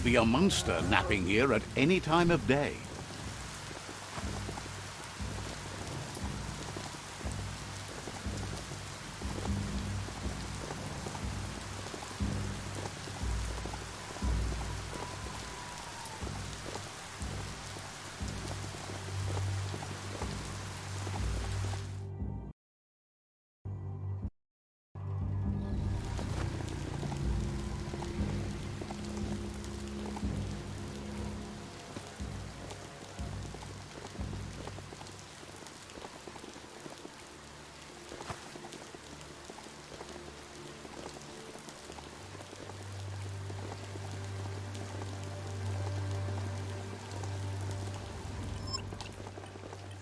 be a monster napping here at any time of day.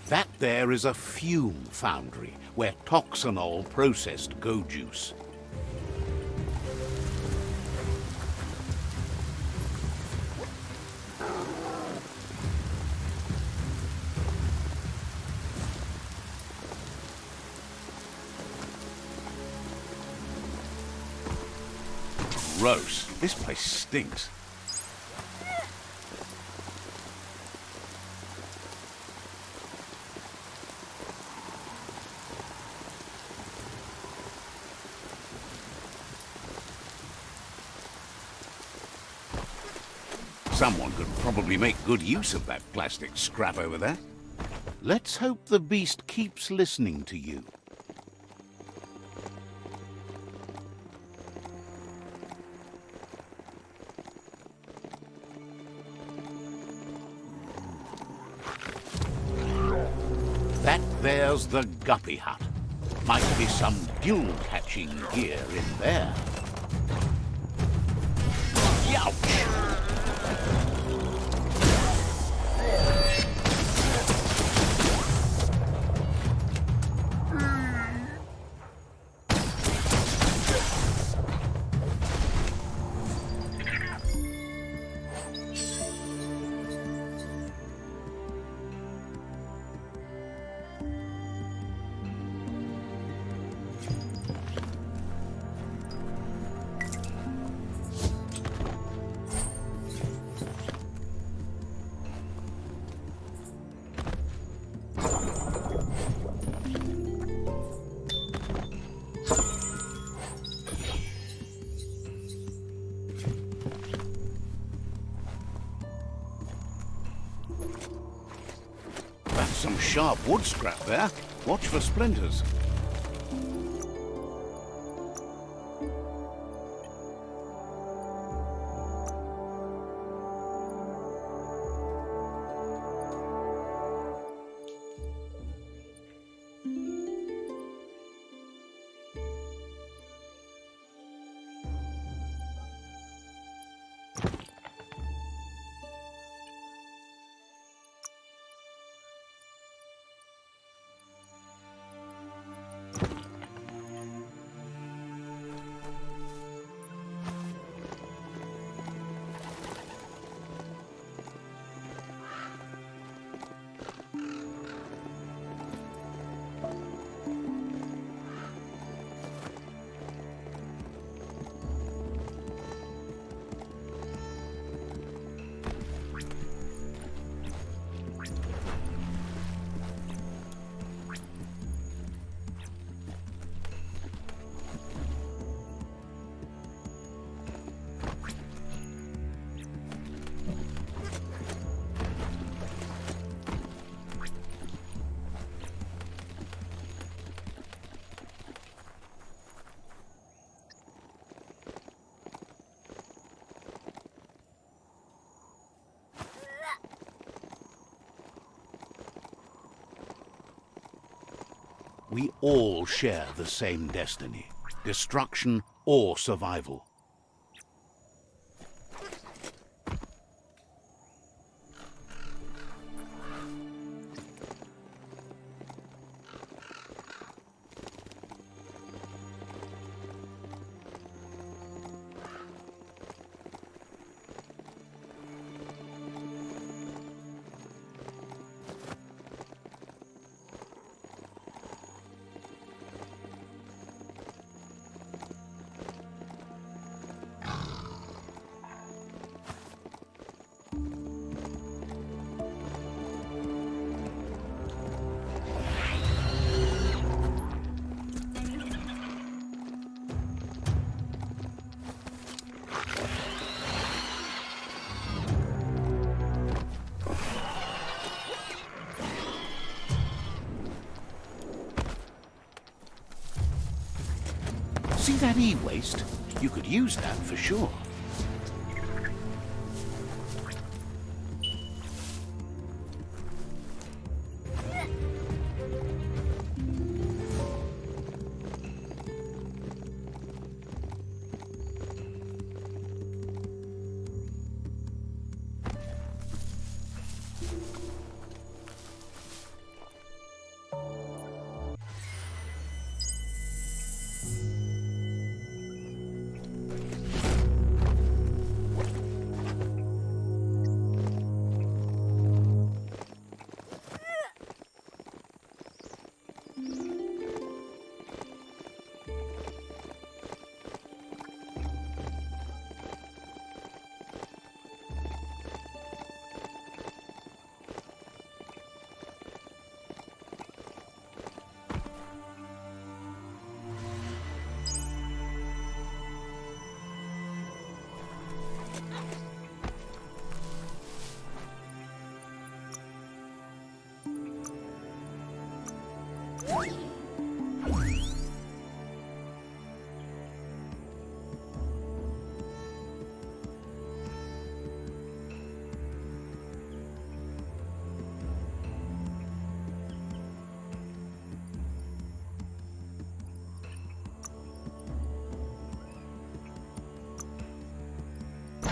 That there is a FUME foundry, where toxanol processed go juice. Gross. This place stinks. Someone could probably make good use of that plastic scrap over there. Let's hope the beast keeps listening to you. That there's the GUPPYHUT. Might be some gill-catching gear in there. Youch! Some sharp wood scrap there. Watch for splinters. We all share the same destiny, destruction or survival. See that e-waste? You could use that for sure.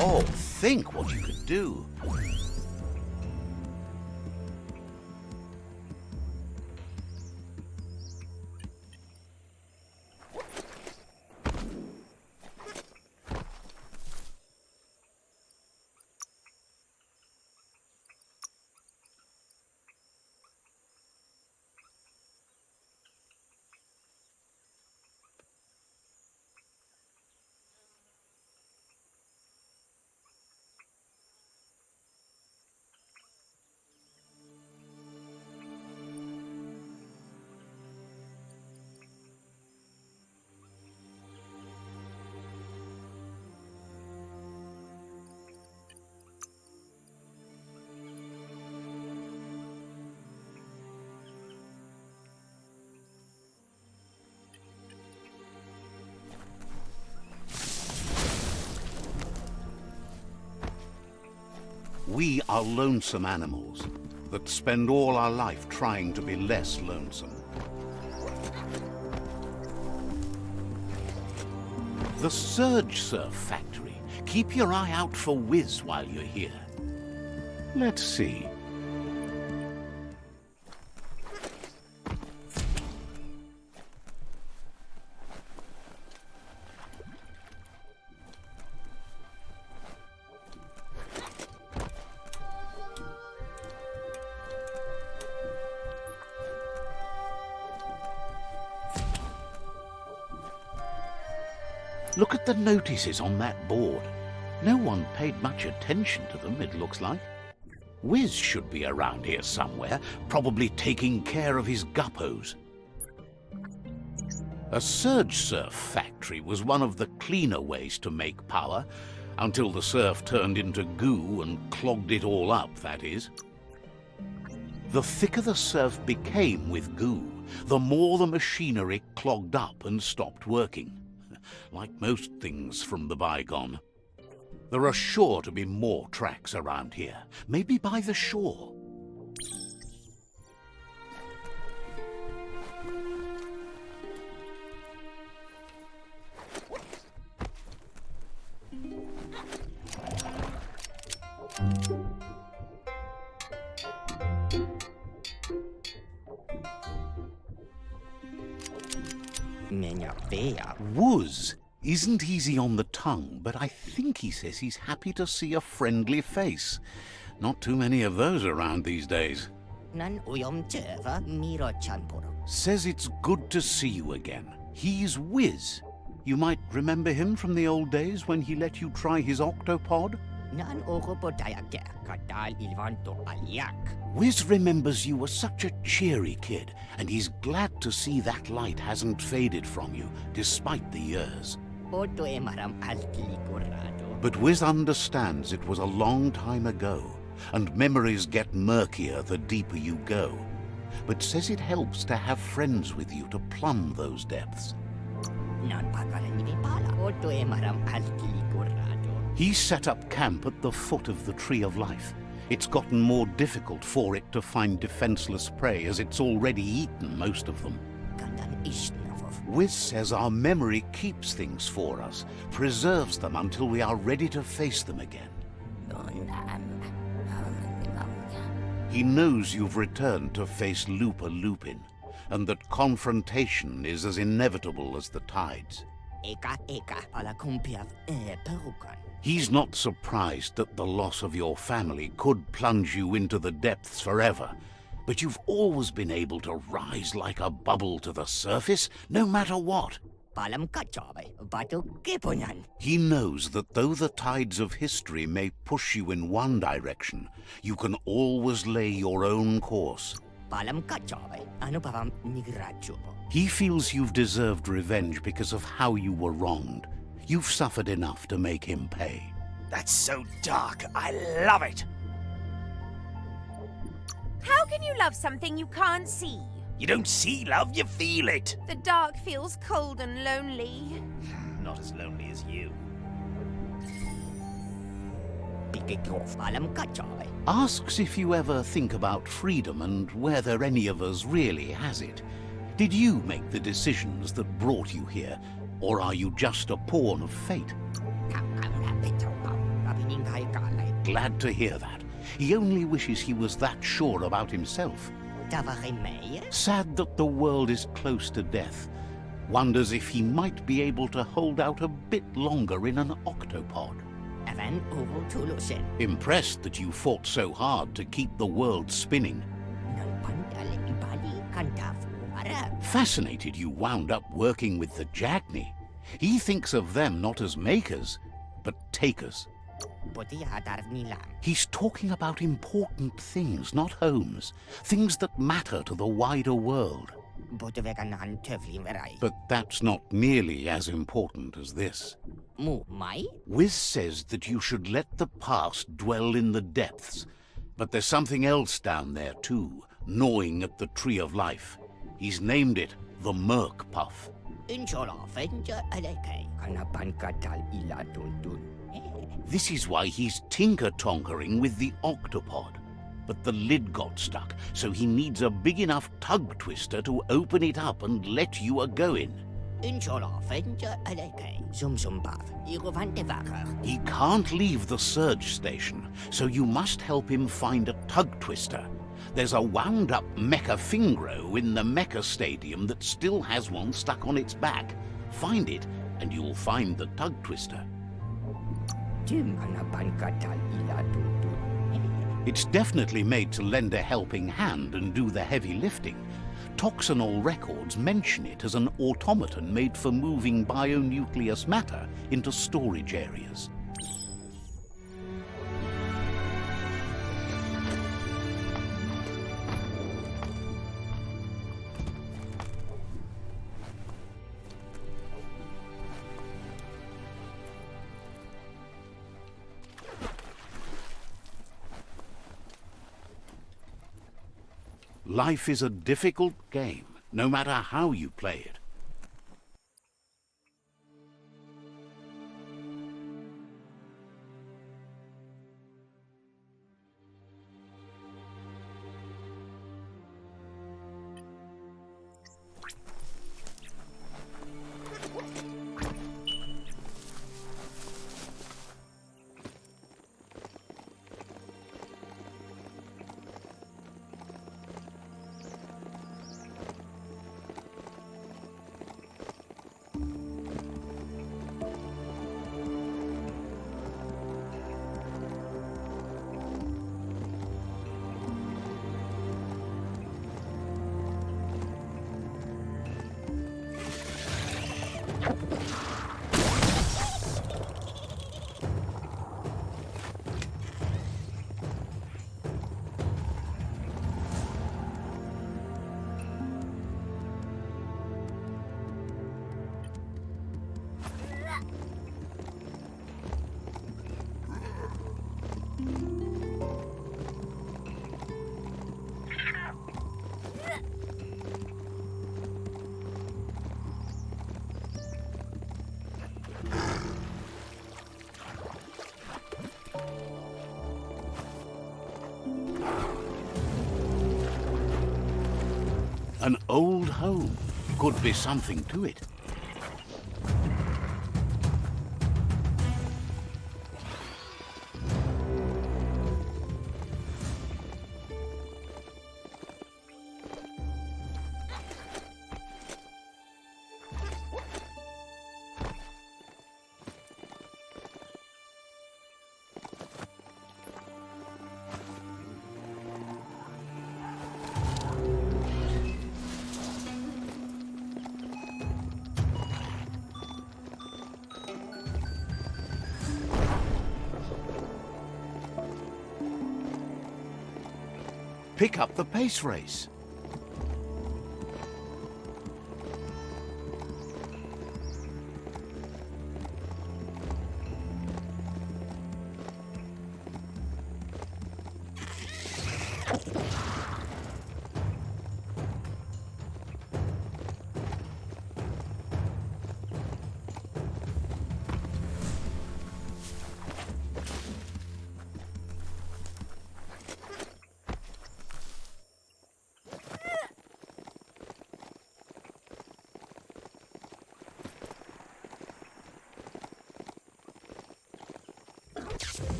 Oh, think what you could do. We are lonesome animals that spend all our life trying to be less lonesome. The SURGESURF factory. Keep your eye out for Wiz while you're here. Let's see. Look at the notices on that board. No one paid much attention to them, it looks like. Wiz should be around here somewhere, probably taking care of his guppos. A SURGESURF factory was one of the cleaner ways to make power, until the surf turned into goo and clogged it all up, that is. The thicker the surf became with goo, the more the machinery clogged up and stopped working. Like most things from the bygone. There are sure to be more tracks around here, maybe by the shore. Wuz isn't easy on the tongue, but I think he says he's happy to see a friendly face. Not too many of those around these days. Says it's good to see you again. He's Wiz. You might remember him from the old days when he let you try his octopod? Wiz remembers you were such a cheery kid, and he's glad to see that light hasn't faded from you, despite the years. But Wiz understands it was a long time ago, and memories get murkier the deeper you go, but says it helps to have friends with you to plumb those depths. He's set up camp at the foot of the Tree of Life. It's gotten more difficult for it to find defenseless prey as it's already eaten most of them. Wiz says our memory keeps things for us, preserves them until we are ready to face them again. He knows you've returned to face Lupa Lupin, and that confrontation is as inevitable as the tides. He's not surprised that the loss of your family could plunge you into the depths forever, but you've always been able to rise like a bubble to the surface, no matter what. He knows that though the tides of history may push you in one direction, you can always lay your own course. He feels you've deserved revenge because of how you were wronged. You've suffered enough to make him pay. That's so dark. I love it. How can you love something you can't see? You don't see love, you feel it. The dark feels cold and lonely. Not as lonely as you. Asks if you ever think about freedom and whether any of us really has it. Did you make the decisions that brought you here, or are you just a pawn of fate? Glad to hear that. He only wishes he was that sure about himself. Sad that the world is close to death. Wonders if he might be able to hold out a bit longer in an octopod. Impressed that you fought so hard to keep the world spinning. Fascinated you wound up working with the Jagni. He thinks of them not as makers, but takers. He's talking about important things, not homes. Things that matter to the wider world. But that's not nearly as important as this. Wiz says that you should let the past dwell in the depths. But there's something else down there too, gnawing at the Tree of Life. He's named it the Merc Puff. This is why he's tinker-tonkering with the octopod. But the lid got stuck, so he needs a big enough tug twister to open it up and let you a-go-in. He can't leave the surge station, so you must help him find a tug twister. There's a wound-up mecha Fingro in the mecha stadium that still has one stuck on its back. Find it, and you'll find the tug twister. It's definitely made to lend a helping hand and do the heavy lifting. Toxanol records mention it as an automaton made for moving bionucleus matter into storage areas. Life is a difficult game, no matter how you play it. An old home. Could be something to it. Pick up the pace race.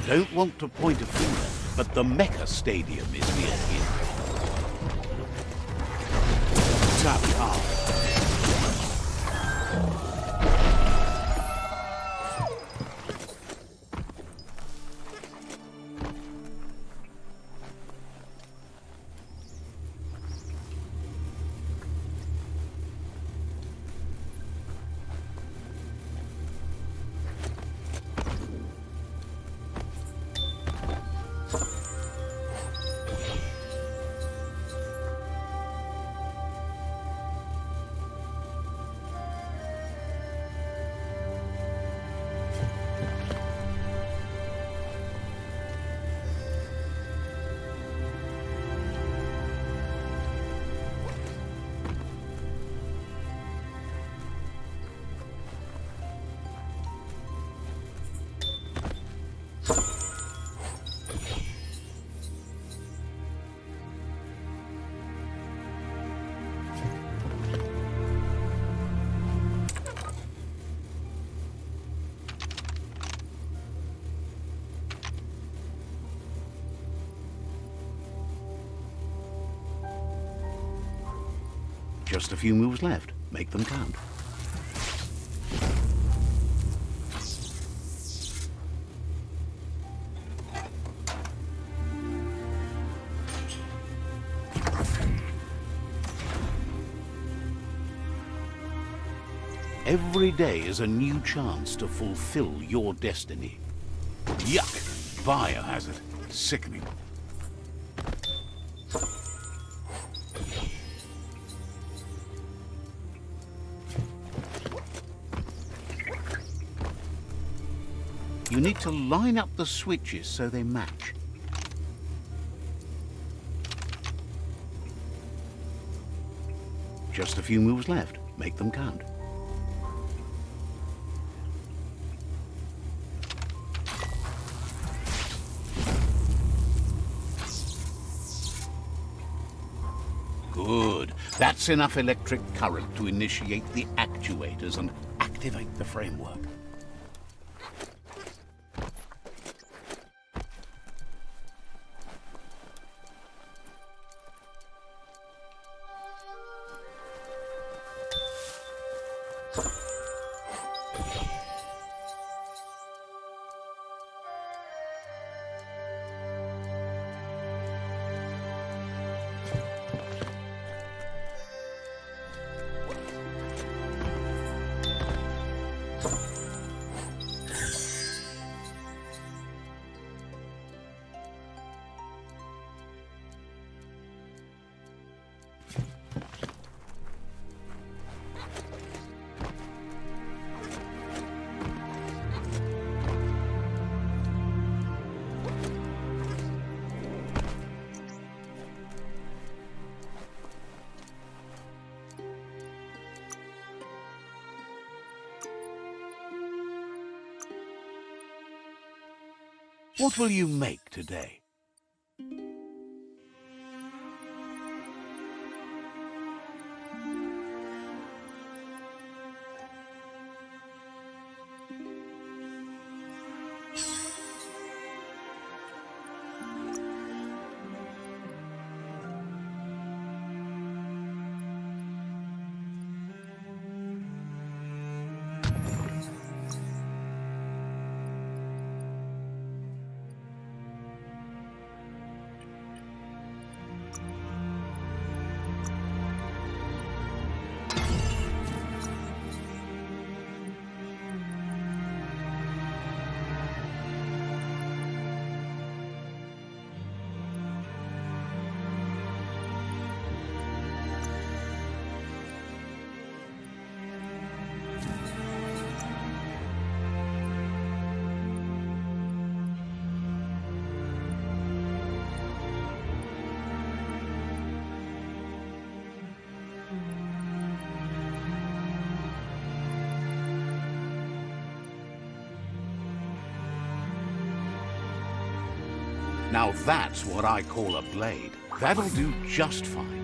Don't want to point a finger, but the Mecha Stadium is near here. Tap up. Just a few moves left. Make them count. Every day is a new chance to fulfill your destiny. Yuck! Biohazard. Sickening. You need to line up the switches so they match. Just a few moves left. Make them count. Good. That's enough electric current to initiate the actuators and activate the framework. What will you make today? Now that's what I call a blade. That'll do just fine.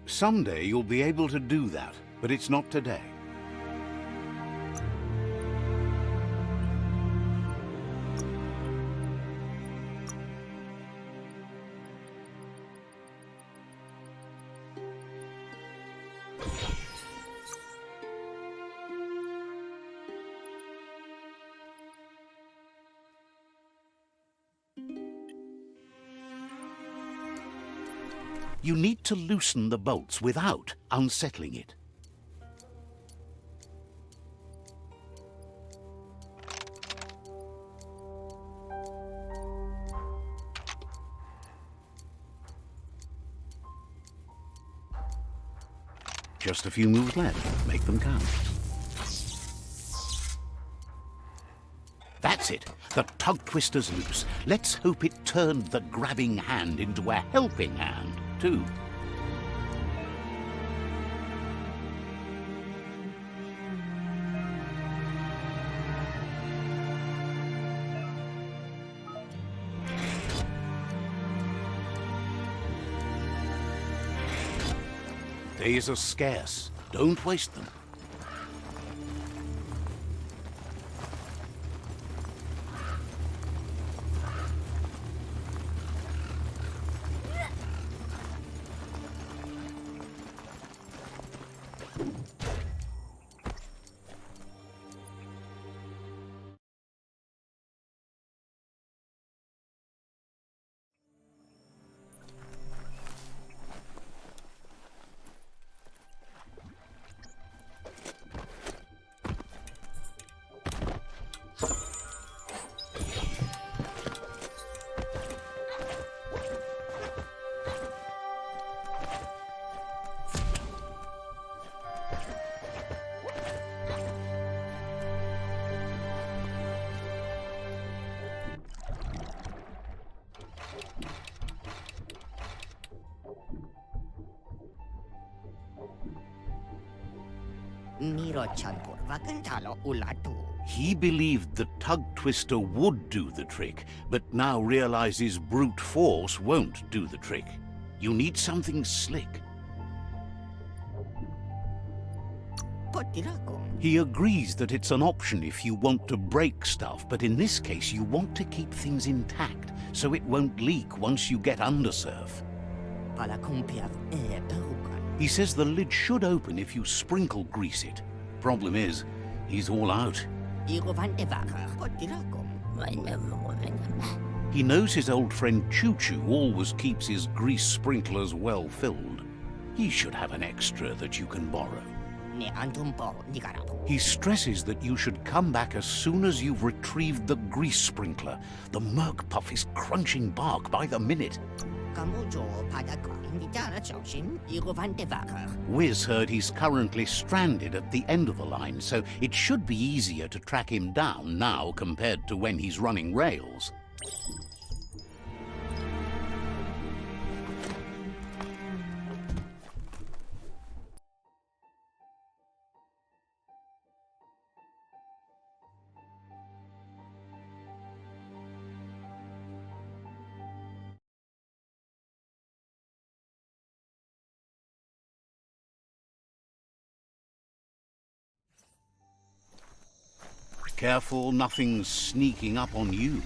Someday you'll be able to do that, but it's not today. You need to loosen the bolts without unsettling it. Just a few moves left. Make them count. That's it. The tug twister's loose. Let's hope it turned the grabbing hand into a helping hand, too. Days are scarce. Don't waste them. He believed the tug twister would do the trick, but now realizes brute force won't do the trick. You need something slick. He agrees that it's an option if you want to break stuff, but in this case you want to keep things intact, so it won't leak once you get under surf. He says the lid should open if you sprinkle grease it. Problem is, he's all out. He knows his old friend Choo-Choo always keeps his grease sprinklers well filled. He should have an extra that you can borrow. He stresses that you should come back as soon as you've retrieved the grease sprinkler. The Merc Puff is crunching bark by the minute. Wiz heard he's currently stranded at the end of the line, so it should be easier to track him down now compared to when he's running rails. Careful, nothing's sneaking up on you.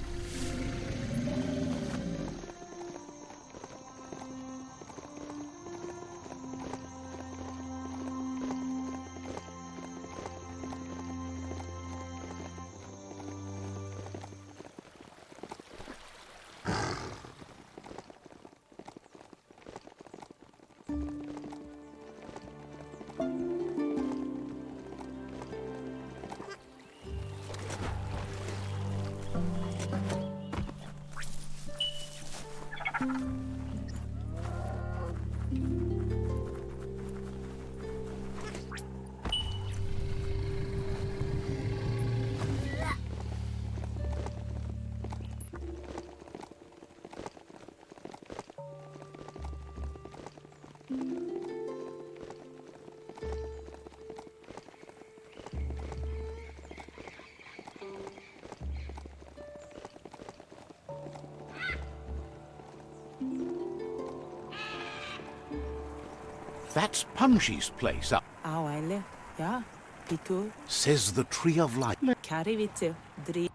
That's Punchy's place up, Aile, ja, itu says the Tree of Life. karivice, dri.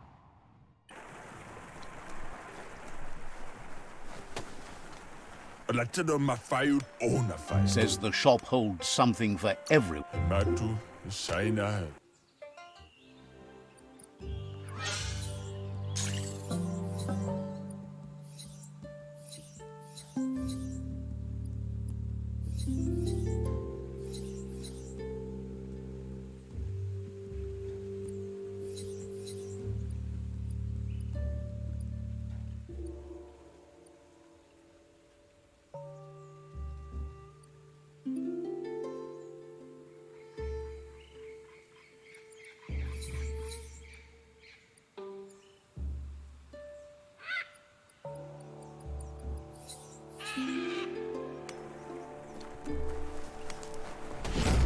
Says the shop holds something for everyone.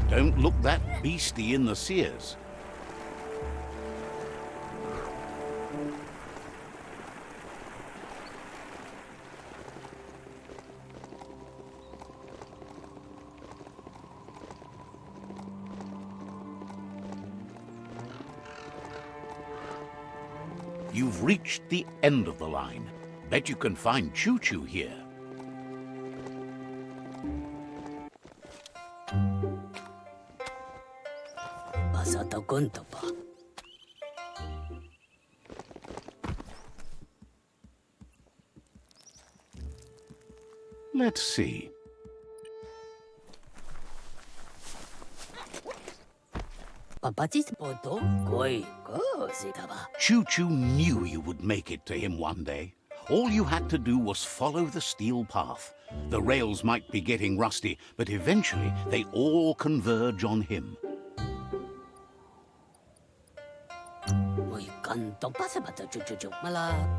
Don't look that beastie in the sears. You've reached the end of the line. Bet you can find Choo-Choo here. Let's see. Choo-Choo knew you would make it to him one day. All you had to do was follow the steel path. The rails might be getting rusty, but eventually they all converge on him.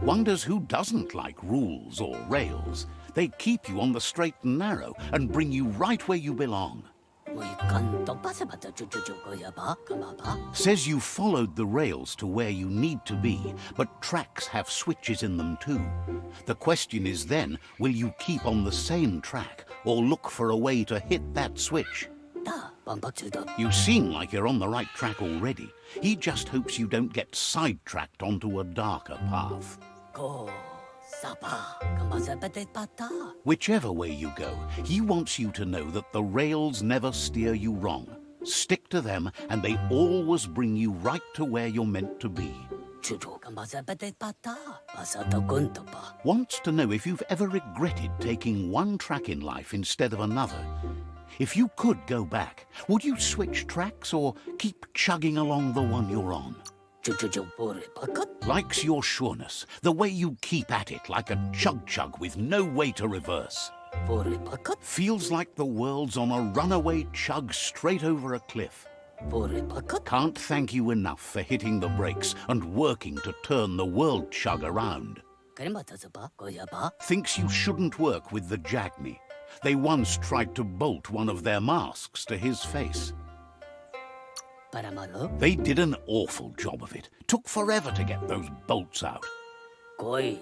Wonders who doesn't like rules or rails. They keep you on the straight and narrow and bring you right where you belong. Says you followed the rails to where you need to be, but tracks have switches in them too. The question is then, will you keep on the same track or look for a way to hit that switch? You seem like you're on the right track already. He just hopes you don't get sidetracked onto a darker path. Whichever way you go, he wants you to know that the rails never steer you wrong. Stick to them and they always bring you right to where you're meant to be. Wants to know if you've ever regretted taking one track in life instead of another. If you could go back, would you switch tracks or keep chugging along the one you're on? Likes your sureness, the way you keep at it like a chug-chug with no way to reverse. Feels like the world's on a runaway chug straight over a cliff. Can't thank you enough for hitting the brakes and working to turn the world chug around. Thinks you shouldn't work with the Jagni. They once tried to bolt one of their masks to his face. They did an awful job of it. Took forever to get those bolts out.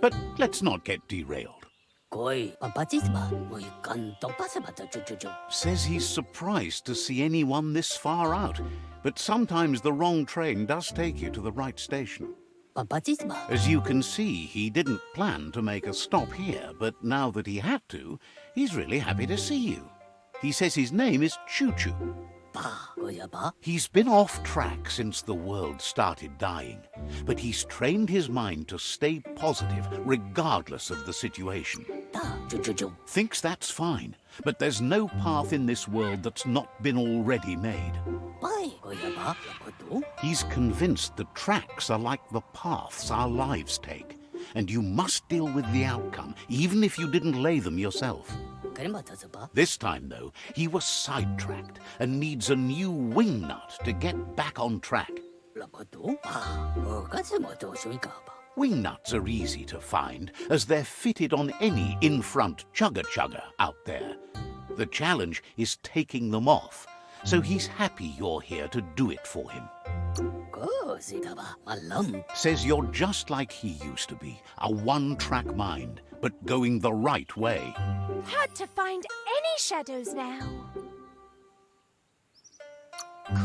But let's not get derailed. Koi, pampatisma, muy canto pasamata chuchuchu. Says he's surprised to see anyone this far out, but sometimes the wrong train does take you to the right station. Pampatisma. As you can see, he didn't plan to make a stop here, but now that he had to, he's really happy to see you. He says his name is Choo-Choo. Pa, goya pa. He's been off track since the world started dying, but he's trained his mind to stay positive regardless of the situation. Ta, chuchuchu. Thinks that's fine, but there's no path in this world that's not been already made. Pai, goya pa. Yakoto. He's convinced the tracks are like the paths our lives take, and you must deal with the outcome, even if you didn't lay them yourself. Karimata pa. This time, though, he was sidetracked and needs a new wingnut to get back on track. Lakoto. Pa, okatsumoto shuika pa. Wingnuts are easy to find, as they're fitted on any in-front chugger out there. The challenge is taking them off, so he's happy you're here to do it for him. Go, sita pa. Malam. Says you're just like he used to be, a one-track mind, but going the right way. Hard to find any shadows now.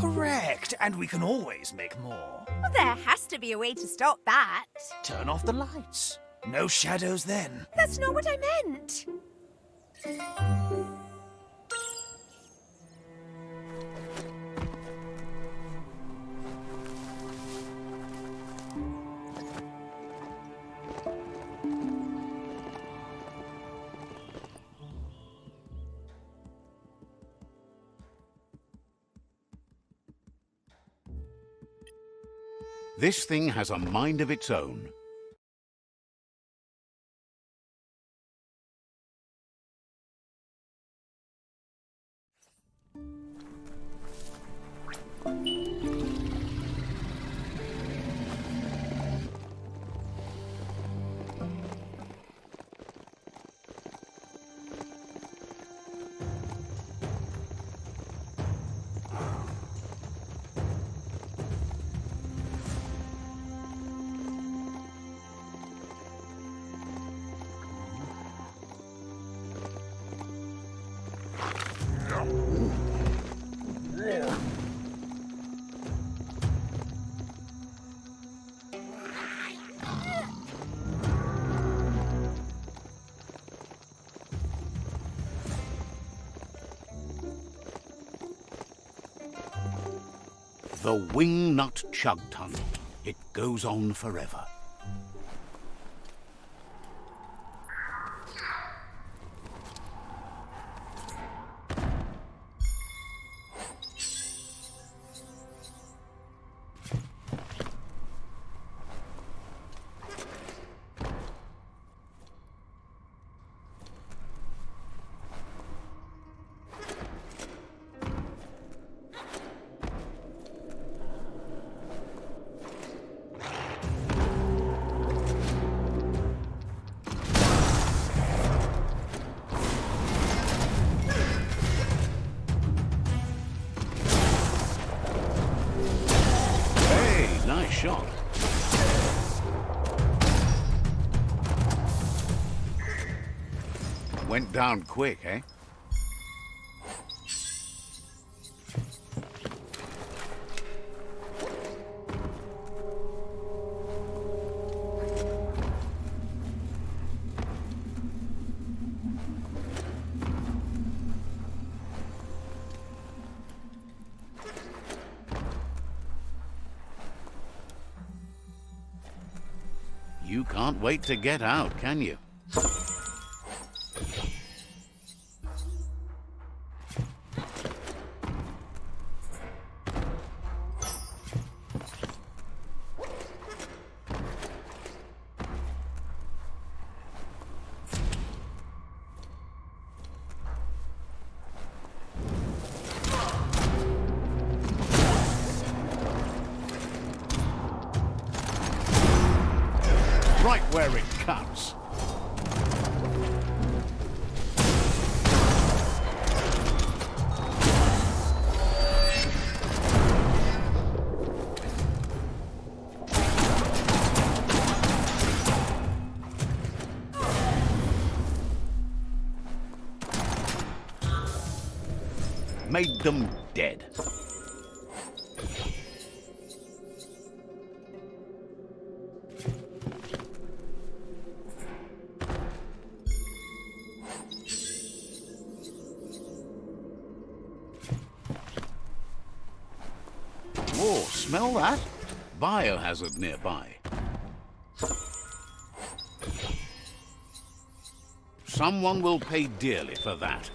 Correct, and we can always make more. Well, there has to be a way to stop that. Turn off the lights. No shadows then. That's not what I meant. This thing has a mind of its own. The WINGNUT CHUGTUNNEL. It goes on forever. Nice shot. Went down quick, eh? You can't wait to get out, can you? Right where it cuts. made them dead. Oh, smell that? Biohazard nearby. Someone will pay dearly for that.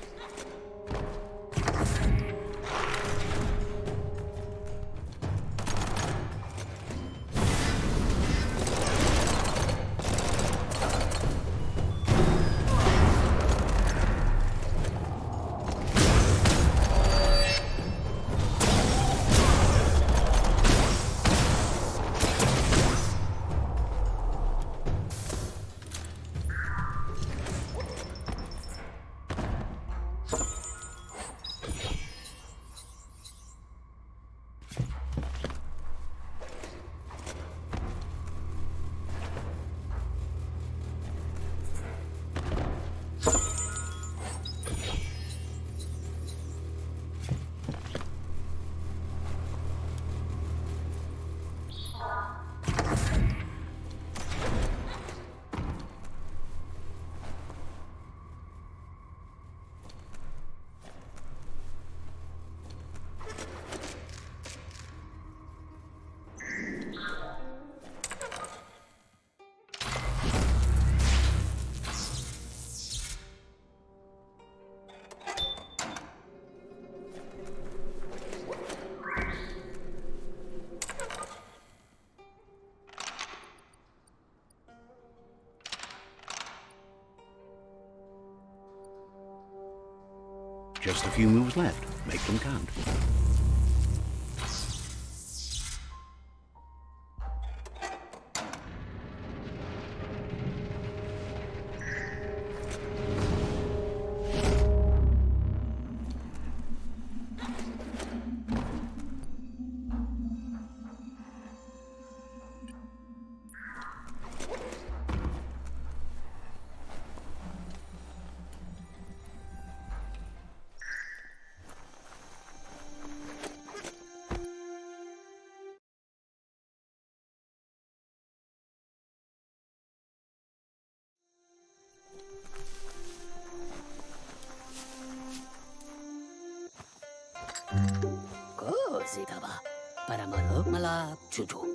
Just a few moves left. Make them count.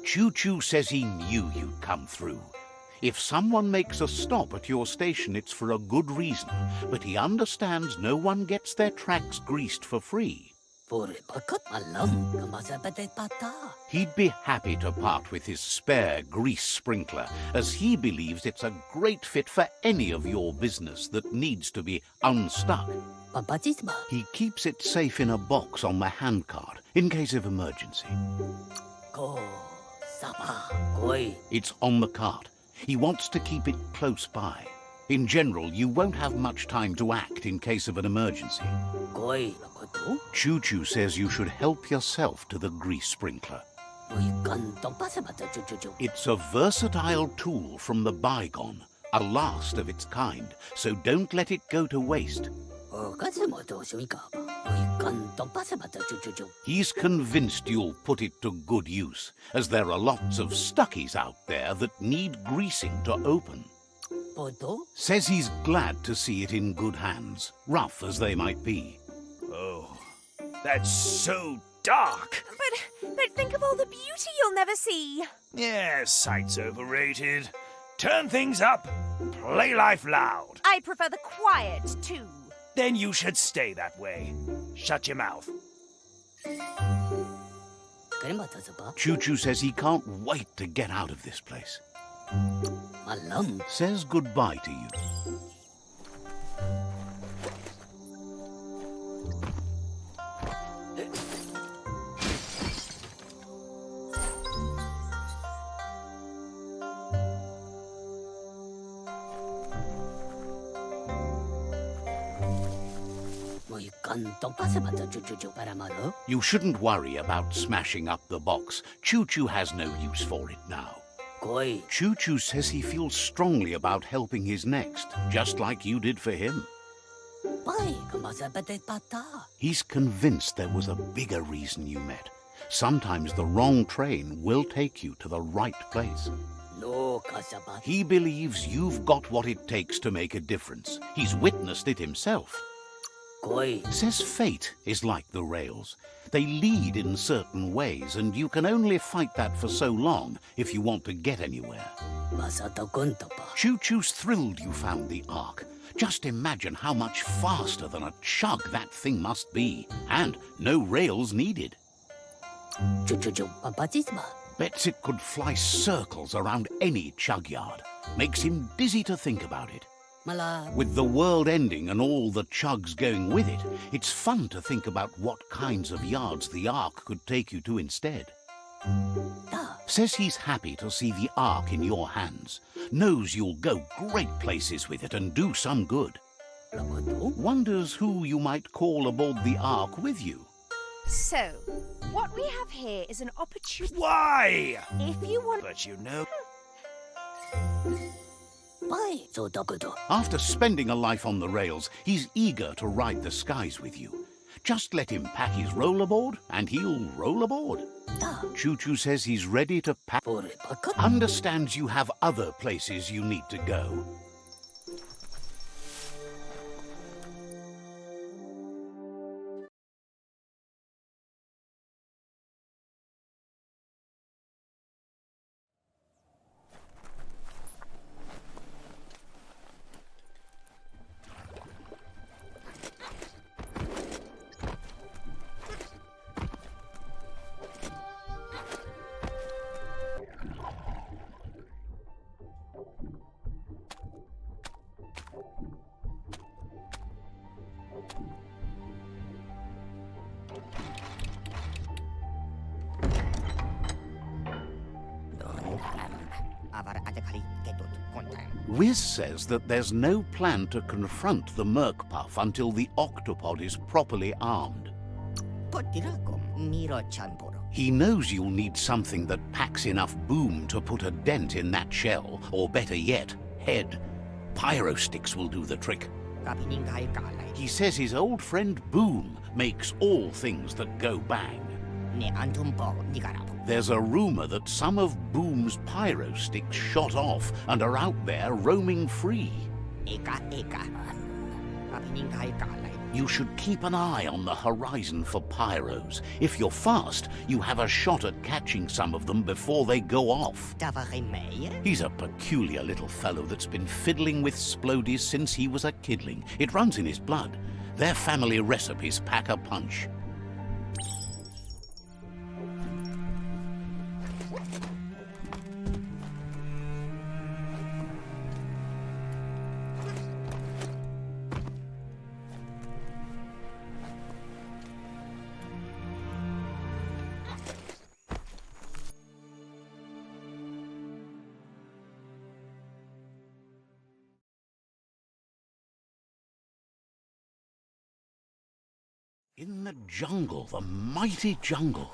Choo-Choo says he knew you'd come through. If someone makes a stop at your station, it's for a good reason, but he understands no one gets their tracks greased for free. He'd be happy to part with his spare grease sprinkler, as he believes it's a great fit for any of your business that needs to be unstuck. He keeps it safe in a box on the handcart, in case of emergency. It's on the cart. He wants to keep it close by. In general, you won't have much time to act in case of an emergency. Choo-Choo says you should help yourself to the grease sprinkler. It's a versatile tool from the bygone, a last of its kind, so don't let it go to waste. He's convinced you'll put it to good use, as there are lots of stuckies out there that need greasing to open. Says he's glad to see it in good hands, rough as they might be. Oh, that's so dark. But think of all the beauty you'll never see. Yeah, sight's overrated. Turn things up. Play life loud. I prefer the quiet, too. Then you should stay that way. Shut your mouth. Choo-Choo says he can't wait to get out of this place. Says goodbye to you. You shouldn't worry about smashing up the box. Choo-Choo has no use for it now. Choo-Choo says he feels strongly about helping his next, just like you did for him. Paika masapete pata. He's convinced there was a bigger reason you met. Sometimes the wrong train will take you to the right place. No kasabat. He believes you've got what it takes to make a difference. He's witnessed it himself. Koi. Says fate is like the rails. They lead in certain ways, and you can only fight that for so long if you want to get anywhere. Masata kuntapa. Choo-choo's thrilled you found the Ark. Just imagine how much faster than a chug that thing must be. And no rails needed. Chuchuchu papatisma. Bets it could fly circles around any chug yard. Makes him dizzy to think about it. Mala. With the world ending and all the chugs going with it, it's fun to think about what kinds of yards the Ark could take you to instead. Da. Says he's happy to see the Ark in your hands. Knows you'll go great places with it and do some good. Labutu. Wonders who you might call aboard the Ark with you. So, what we have here is an opportunity. Why? If you want. But you know. Pai. So dokudo. After spending a life on the rails, he's eager to ride the skies with you. Just let him pack his rollerboard, and he'll roll aboard. Da. Choo-choo says he's ready to pack. Pore pakat. Understands you have other places you need to go. Wiz says that there's no plan to confront the Merkpuff until the octopod is properly armed. He knows you'll need something that packs enough boom to put a dent in that shell, or better yet, head. Pyro sticks will do the trick. He says his old friend Boom makes all things that go bang. There's a rumor that some of Boom's pyro sticks shot off and are out there roaming free. You should keep an eye on the horizon for pyros. If you're fast, you have a shot at catching some of them before they go off. He's a peculiar little fellow that's been fiddling with splodies since he was a kidling. It runs in his blood. Their family recipes pack a punch. In the jungle, the mighty jungle.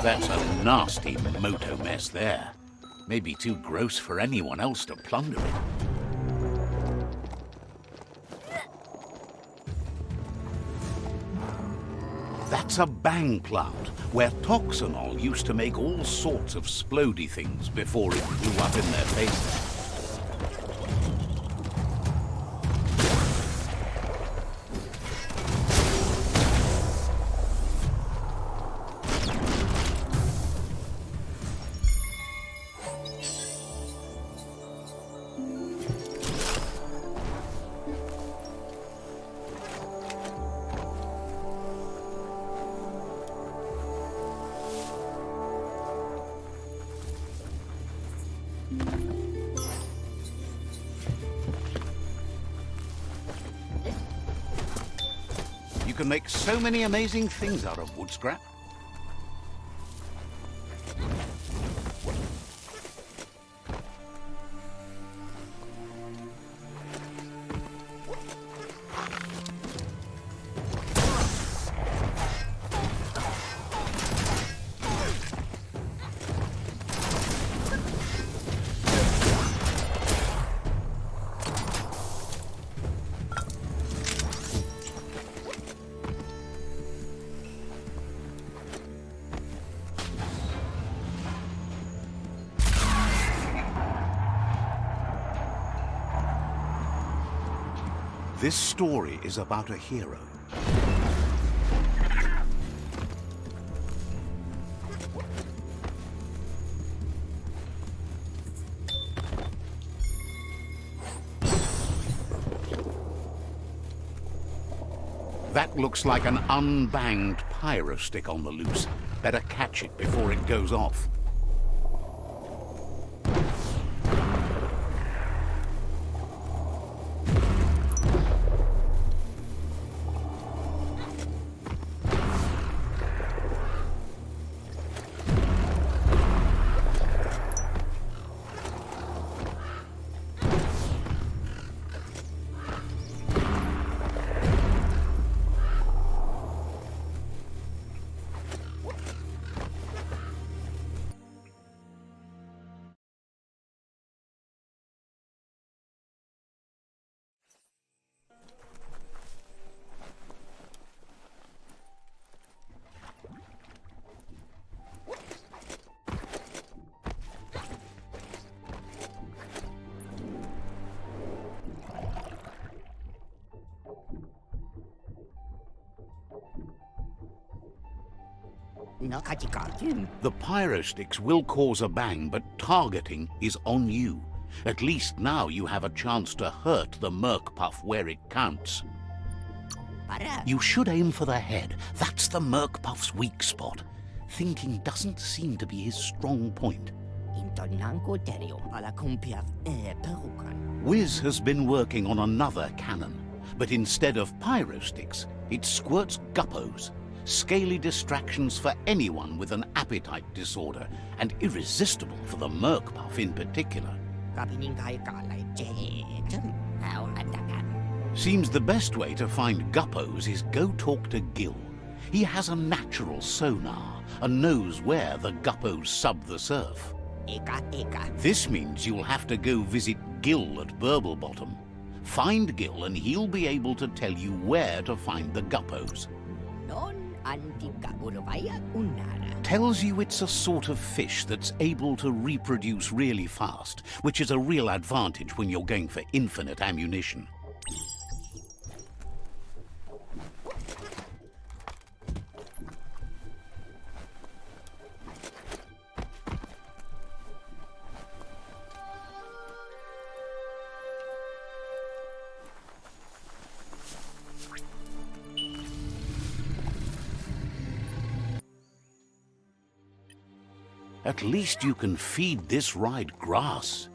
That's a nasty MOTO-MESS there. Maybe too gross for anyone else to plunder it. That's a bang plant, where Toxanol used to make all sorts of splody things before it blew up in their faces. You can make so many amazing things out of wood scrap. This story is about a hero. That looks like an unbanged pyro stick on the loose. Better catch it before it goes off. The pyro sticks will cause a bang, but targeting is on you. At least now you have a chance to hurt the Merc Puff where it counts. You should aim for the head. That's the Merc Puff's weak spot. Thinking doesn't seem to be his strong point. Wiz has been working on another cannon, but instead of pyro sticks, it squirts GUPPOs. Scaly distractions for anyone with an appetite disorder, and irresistible for the Merc Puff in particular. Seems the best way to find GUPPOs is go talk to Gil. He has a natural sonar and knows where the GUPPOs sub the surf. This means you'll have to go visit Gil at Burblebottom. Find Gil and he'll be able to tell you where to find the GUPPOs. Tells you it's a sort of fish that's able to reproduce really fast, which is a real advantage when you're going for infinite ammunition. At least you can feed this ride grass.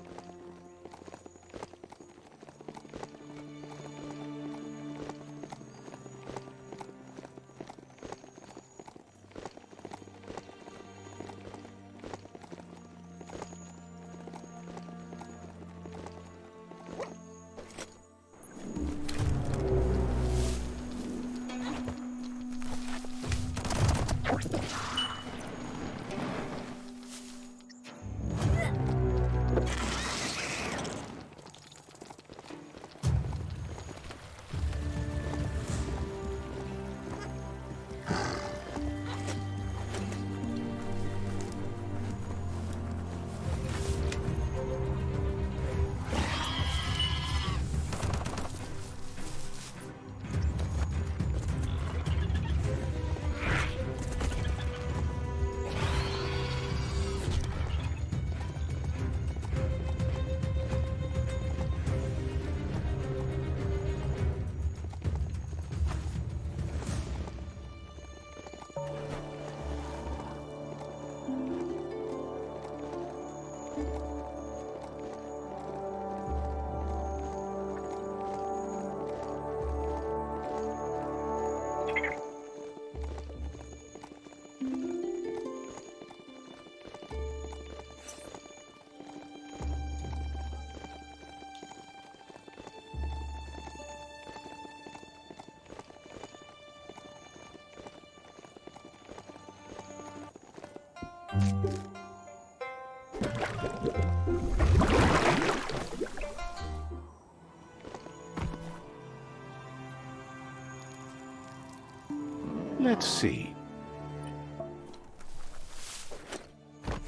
Let's see.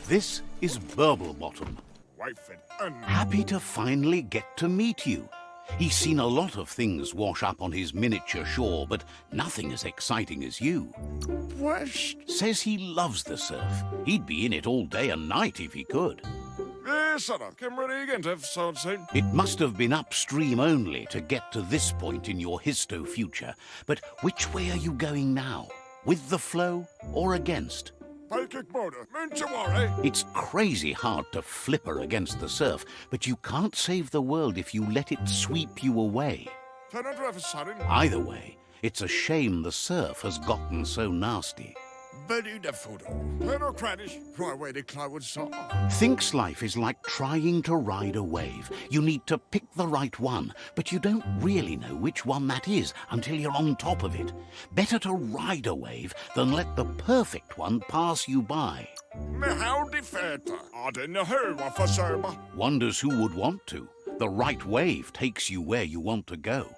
This is Burblebottom. Wife and Happy to finally get to meet you. He's seen a lot of things wash up on his miniature shore, but nothing as exciting as you. West. Says he loves the surf. He'd be in it all day and night if he could. Yes, I can ready again to have soon. It must have been upstream only to get to this point in your histo-future. But which way are you going now? With the flow or against? It's crazy hard to flipper against the surf, but you can't save the world if you let it sweep you away. Either way, it's a shame the surf has gotten so nasty. Thinks life is like trying to ride a wave. You need to pick the right one, but you don't really know which one that is until you're on top of it. Better to ride a wave than let the perfect one pass you by. Wonders who would want to. The right wave takes you where you want to go.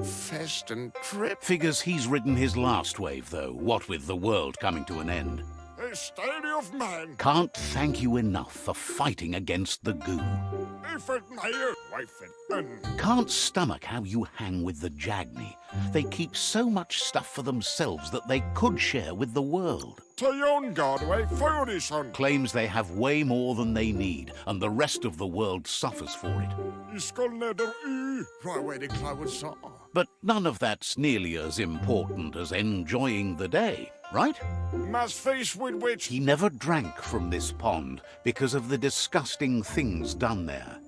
Fest and trip. Figures he's ridden his last wave, though, what with the world coming to an end. A study of man. Can't thank you enough for fighting against the goo. Can't stomach how you hang with the Jagni. They keep so much stuff for themselves that they could share with the world. Claims they have way more than they need, and the rest of the world suffers for it. But none of that's nearly as important as enjoying the day, right? He never drank from this pond because of the disgusting things done there.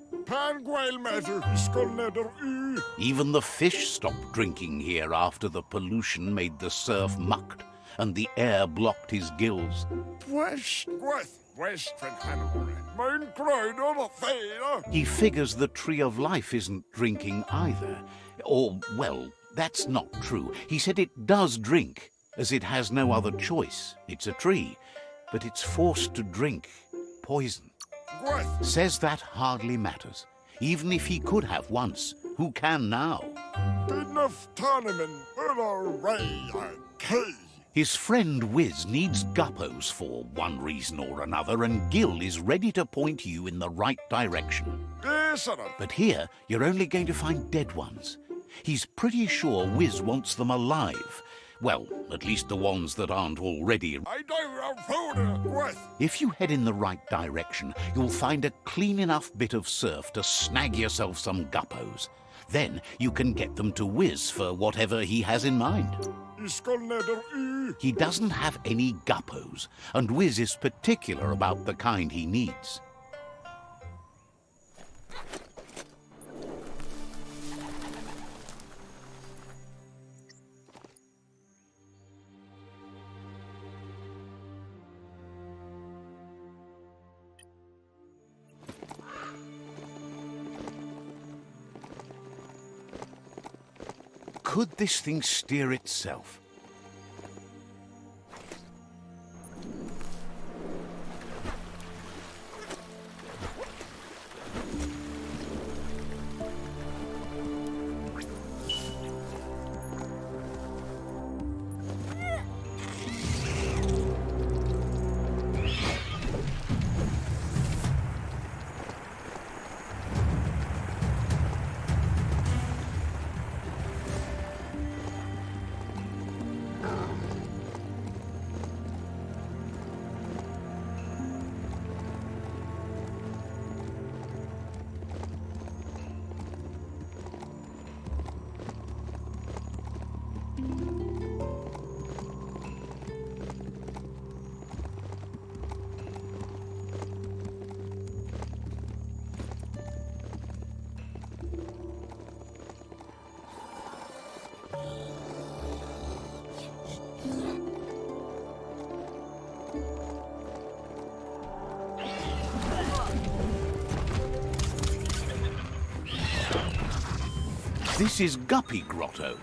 Even the fish stopped drinking here after the pollution made the surf mucked and the air blocked his gills. He figures the Tree of Life isn't drinking either. Or, well, that's not true. He said it does drink, as it has no other choice. It's a tree, but it's forced to drink poison. Says that hardly matters. Even if he could have once, who can now? His friend Wiz needs Guppos for one reason or another, and Gil is ready to point you in the right direction. But here, you're only going to find dead ones. He's pretty sure Wiz wants them alive. Well, at least the ones that aren't already. If you head in the right direction, you'll find a clean enough bit of surf to snag yourself some Guppos. Then you can get them to Wiz for whatever he has in mind. He doesn't have any Guppos, and Wiz is particular about the kind he needs. Could this thing steer itself? This is Guppy Grotto.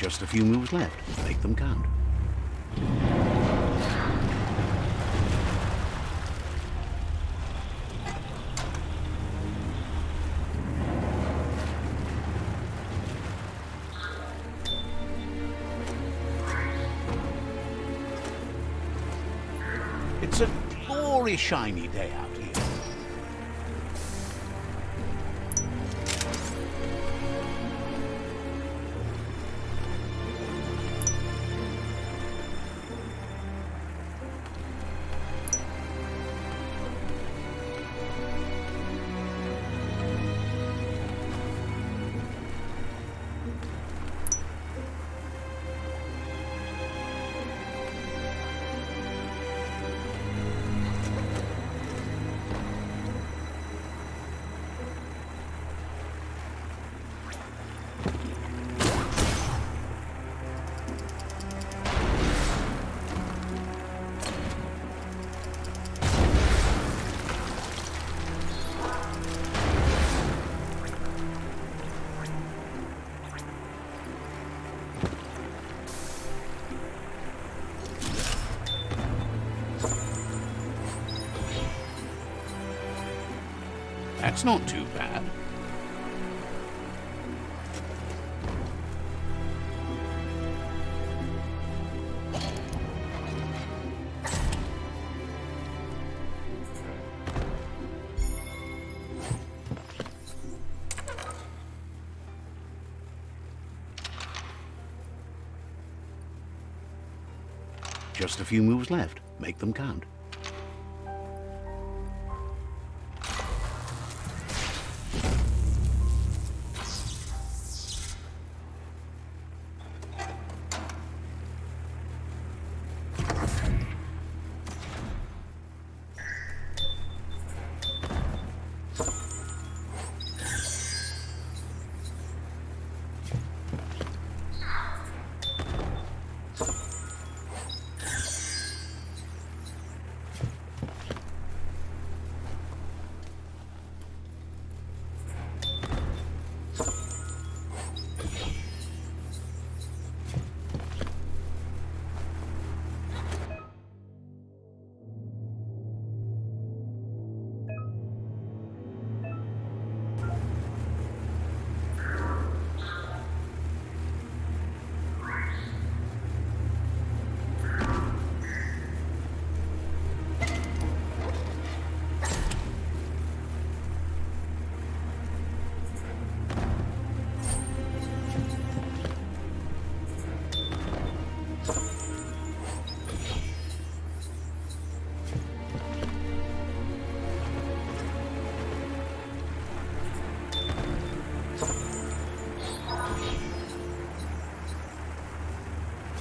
Just a few moves left. Make them count. It's a glorious shiny day out here. That's not too bad. Just a few moves left. Make them count.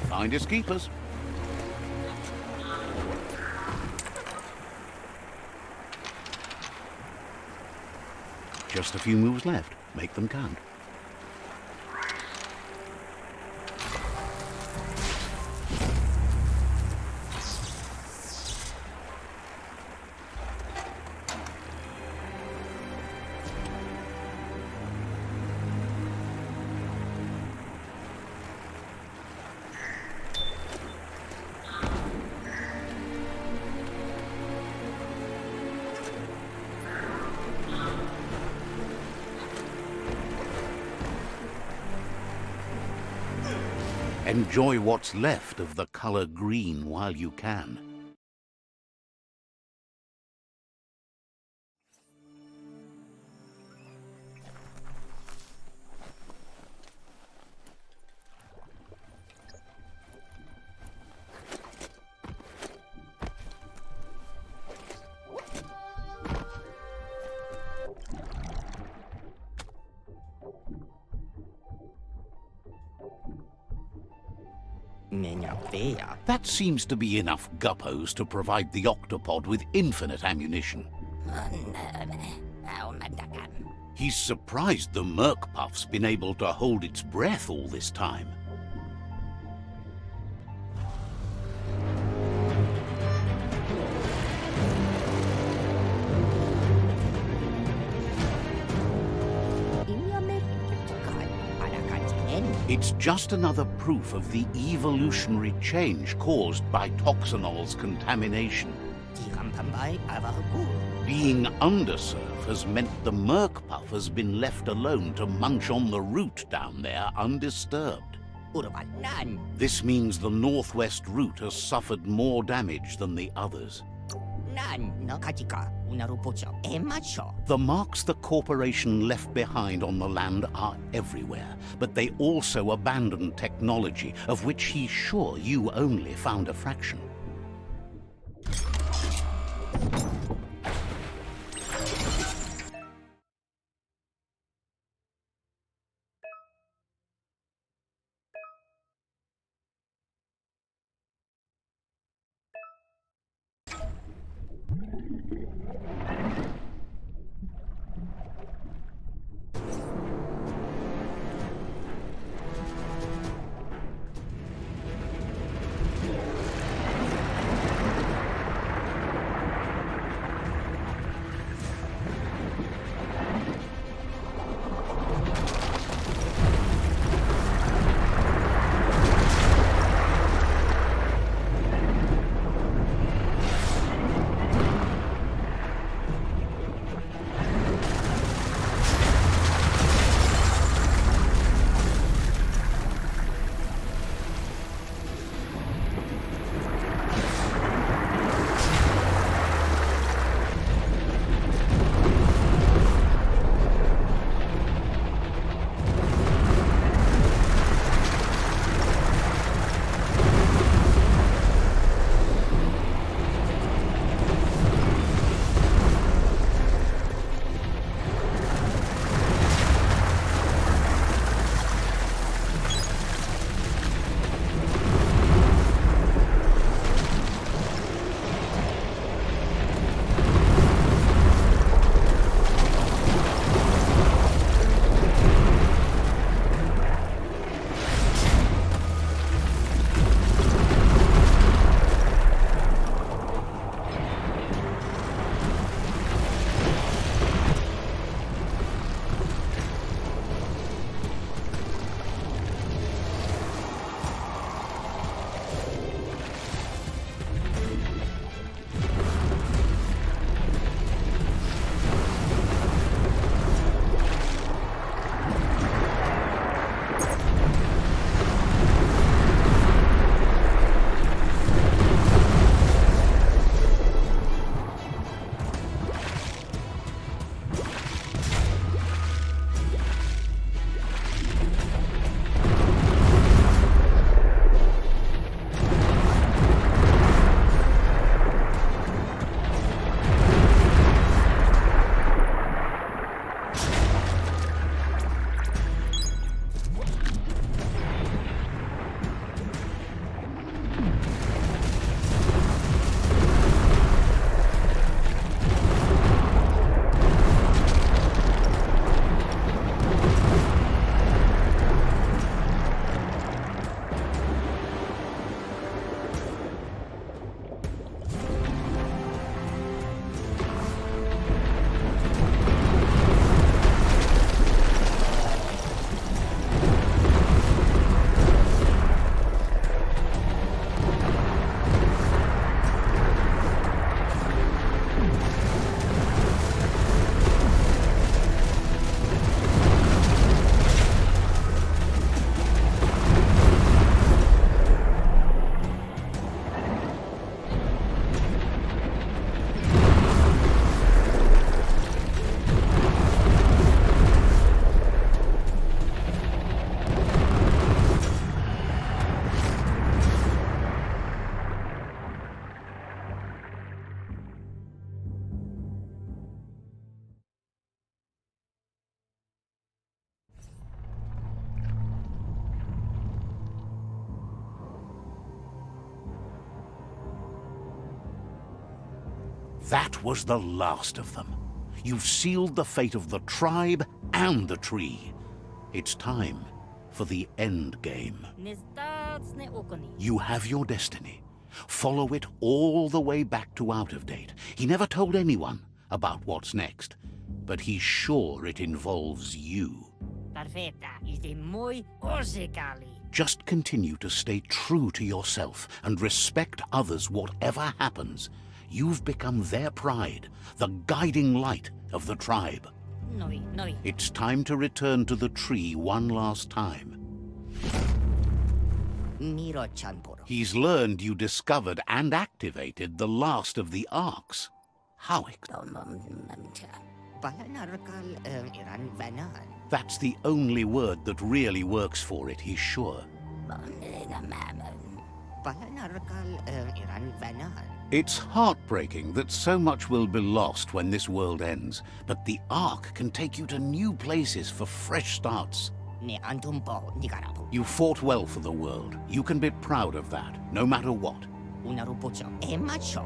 Finders keepers. Just a few moves left. Make them count. Enjoy what's left of the color green while you can. That seems to be enough Guppos to provide the octopod with infinite ammunition. He's surprised the Merc-Puff's been able to hold its breath all this time. It's just another proof of the evolutionary change caused by toxinol's contamination. Being undersurf has meant the merkpuff has been left alone to munch on the route down there undisturbed. This means the northwest route has suffered more damage than the others. The marks the corporation left behind on the land are everywhere, but they also abandoned technology of which he's sure you only found a fraction. That was the last of them. You've sealed the fate of the tribe and the tree. It's time for the end game. You have your destiny. Follow it all the way back to Out of Date. He never told anyone about what's next, but he's sure it involves you. perfetta, is muy osikali. Just continue to stay true to yourself and respect others whatever happens. You've become their pride, the guiding light of the tribe. Noi. It's time to return to the tree one last time. Miro chanporo. He's learned you discovered and activated the last of the arcs. How Balanarkal iran vanan. That's the only word that really works for it, he's sure. Balanarkal iran vanan. It's heartbreaking that so much will be lost when this world ends, but the Ark can take you to new places for fresh starts. Ne antumpo nigarapu. You fought well for the world. You can be proud of that, no matter what. Unarupucho. Macho.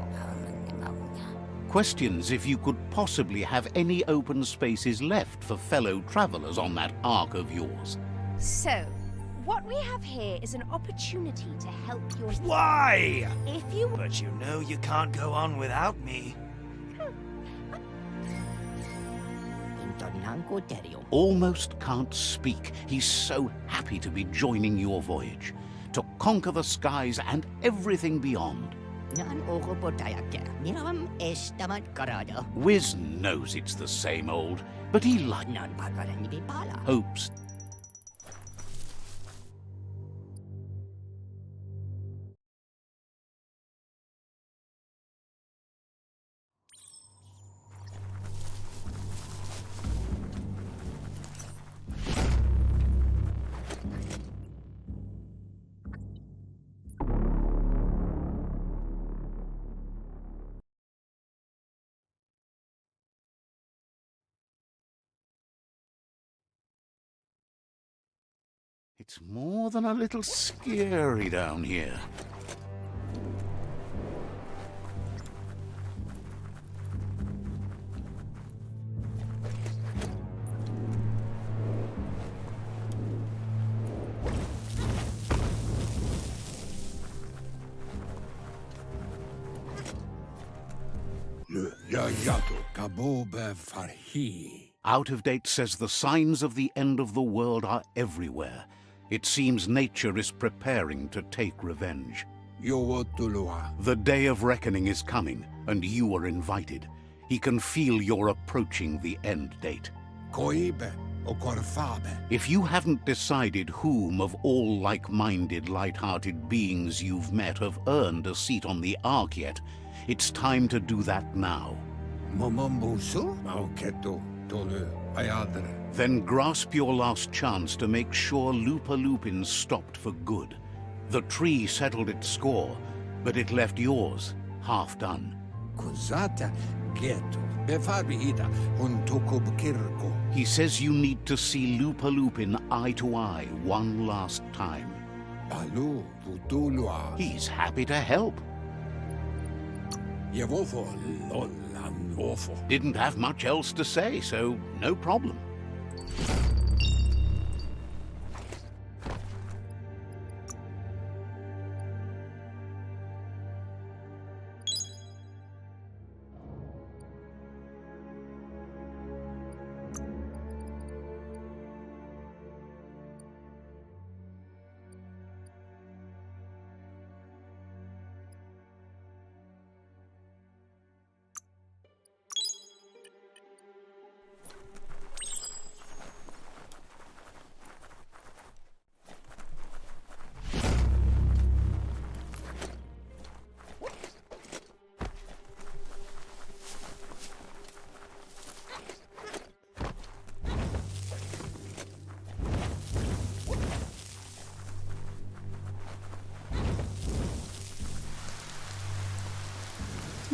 Questions if you could possibly have any open spaces left for fellow travelers on that Ark of yours. So, what we have here is an opportunity to help your... Why? If you... But you know you can't go on without me. Intonanko terio. Almost can't speak. He's so happy to be joining your voyage, to conquer the skies and everything beyond. Nan oko potayakya. Miram estamat karada. Wiz knows it's the same old, but he Nan pagalan ni pala. hopes. It's more than a little scary down here. Le yayato kabobe farhi. Out of Date says the signs of the end of the world are everywhere. It seems nature is preparing to take revenge. Yowotulua. The day of reckoning is coming, and you are invited. He can feel you're approaching the end date. Koibe o korfabe. If you haven't decided whom of all like-minded, light-hearted beings you've met have earned a seat on the Ark yet, it's time to do that now. Momombusu? Auketo tolu ayadre. Then grasp your last chance to make sure Loopalupin stopped for good. The tree settled its score, but it left yours half done. Kozata geto. Befarbi ida untokub kirko. He says you need to see Loopalupin eye to eye one last time. Balu vutulua. He's happy to help. Yevofo lolan ofo. Didn't have much else to say, so no problem.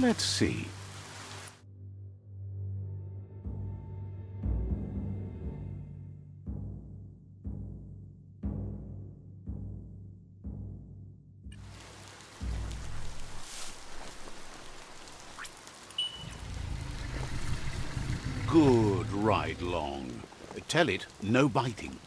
Let's see. Good ride long. Tell it, no biting.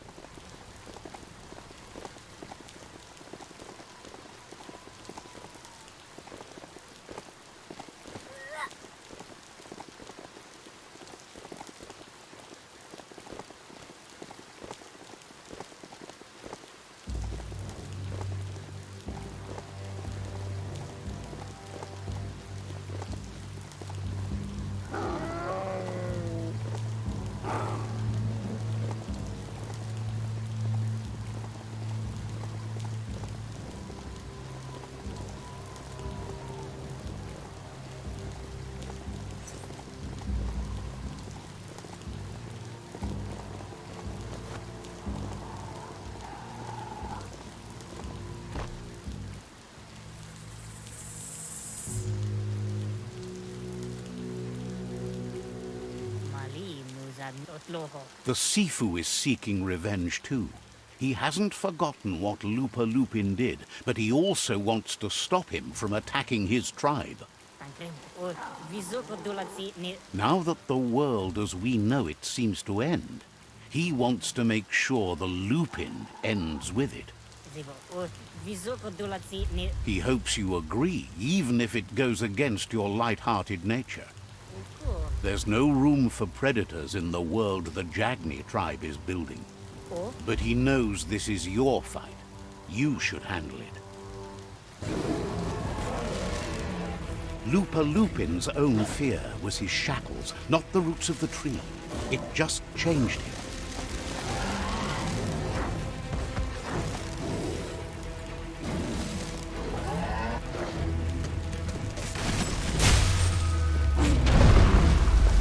The Sifu is seeking revenge too. He hasn't forgotten what Lupa Lupin did, but he also wants to stop him from attacking his tribe. Now that the world as we know it seems to end, he wants to make sure the Lupin ends with it. He hopes you agree, even if it goes against your light-hearted nature. There's no room for predators in the world the Jagni tribe is building. But he knows this is your fight. You should handle it. Lupa Lupin's own fear was his shackles, not the roots of the tree. It just changed him.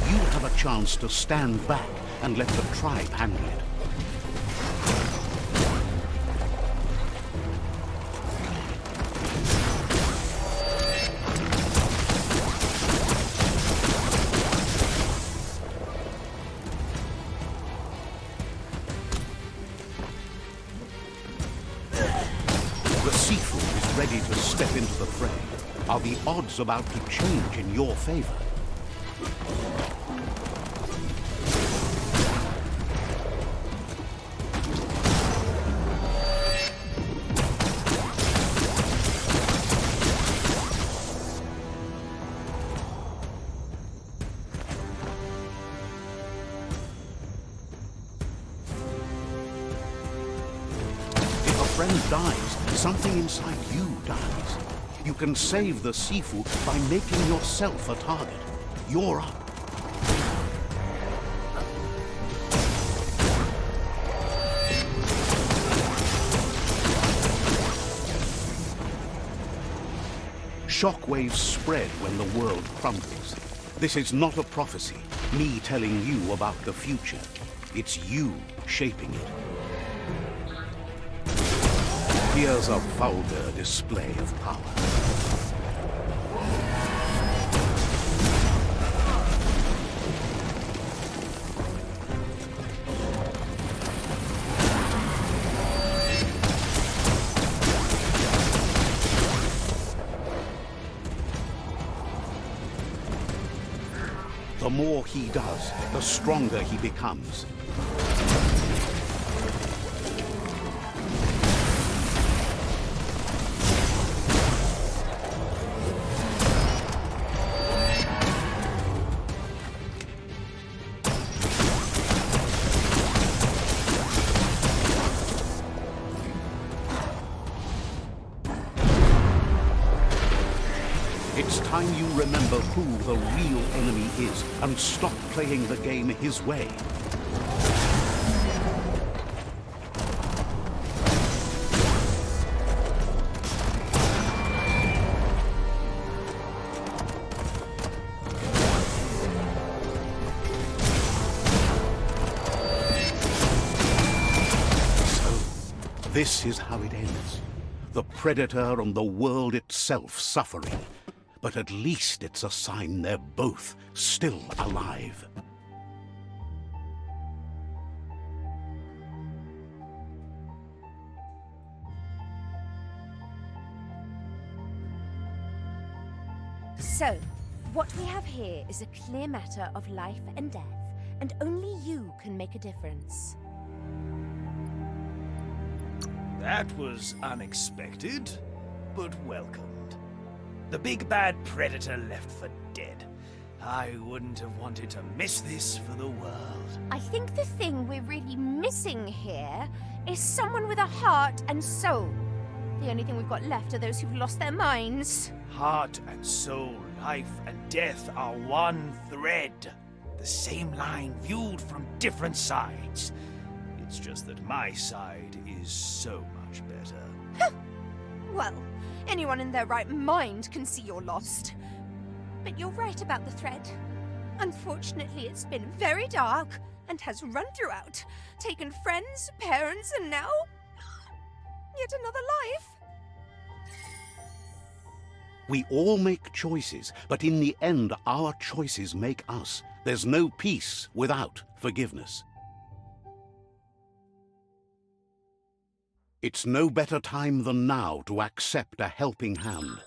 You have a chance to stand back and let the tribe handle it. Ready to step into the fray. Are the odds about to change in your favor? If a friend dies, something inside you dies. You can save the Sifu by making yourself a target. You're up. Shockwaves spread when the world crumbles. This is not a prophecy, me telling you about the future. It's you shaping it. Here's a vulgar display of power. The more he does, the stronger he becomes. It's time you remember who the real enemy is and stop playing the game his way. So, this is how it ends. The Predator and the world itself suffering. But at least it's a sign they're both still alive. So, what we have here is a clear matter of life and death, and only you can make a difference. That was unexpected, but welcomed. The big bad predator left for dead. I wouldn't have wanted to miss this for the world. I think the thing we're really missing here is someone with a heart and soul. The only thing we've got left are those who've lost their minds. Heart and soul, life and death are one thread. The same line viewed from different sides. It's just that my side is so much better. Well, anyone in their right mind can see you're lost. But you're right about the thread. Unfortunately, it's been very dark and has run throughout, taken friends, parents, and now yet another life. We all make choices, but in the end, our choices make us. There's no peace without forgiveness. It's no better time than now to accept a helping hand.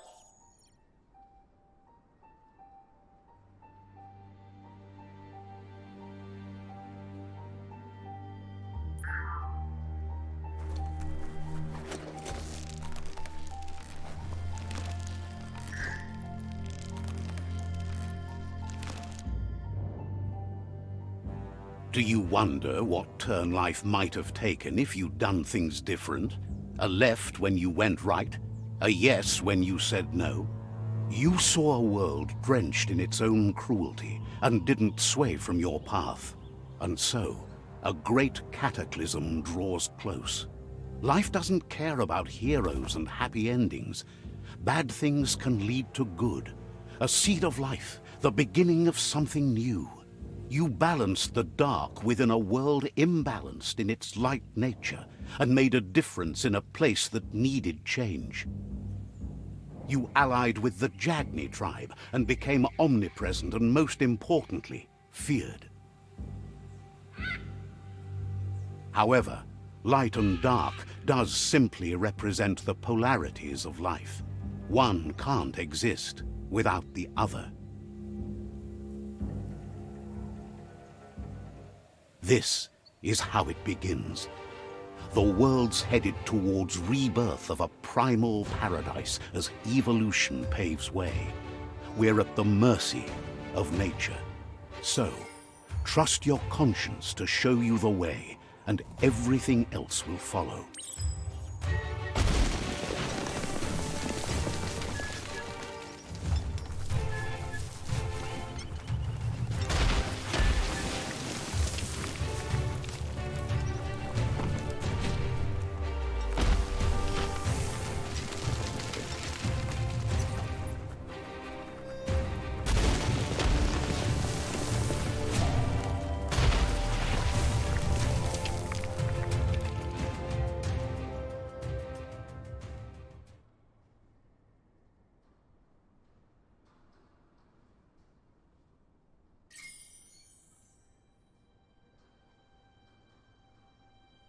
Do you wonder what turn life might have taken if you'd done things different? A left when you went right? A yes when you said no? You saw a world drenched in its own cruelty and didn't sway from your path. And so, a great cataclysm draws close. Life doesn't care about heroes and happy endings. Bad things can lead to good. A seed of life, the beginning of something new. You balanced the dark within a world imbalanced in its light nature and made a difference in a place that needed change. You allied with the Jagni tribe and became omnipresent and, most importantly, feared. However, light and dark does simply represent the polarities of life. One can't exist without the other. This is how it begins. The world's headed towards rebirth of a primal paradise as evolution paves way. We're at the mercy of nature. So, trust your conscience to show you the way, and everything else will follow.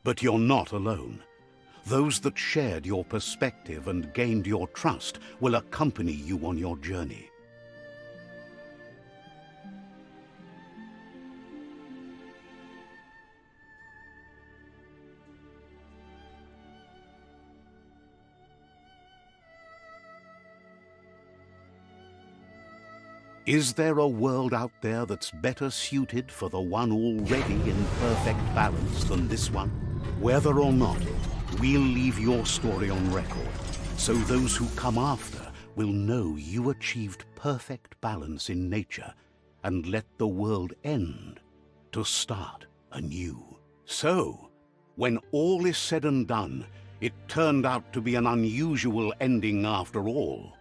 But you're not alone. Those that shared your perspective and gained your trust will accompany you on your journey. Is there a world out there that's better suited for the one already in perfect balance than this one? Whether or not, we'll leave your story on record, so those who come after will know you achieved perfect balance in nature and let the world end to start anew. So, when all is said and done, it turned out to be an unusual ending after all.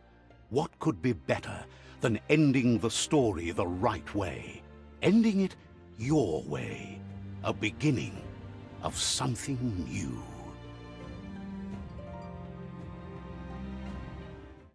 What could be better than ending the story the right way? Ending it your way. A beginning of something new.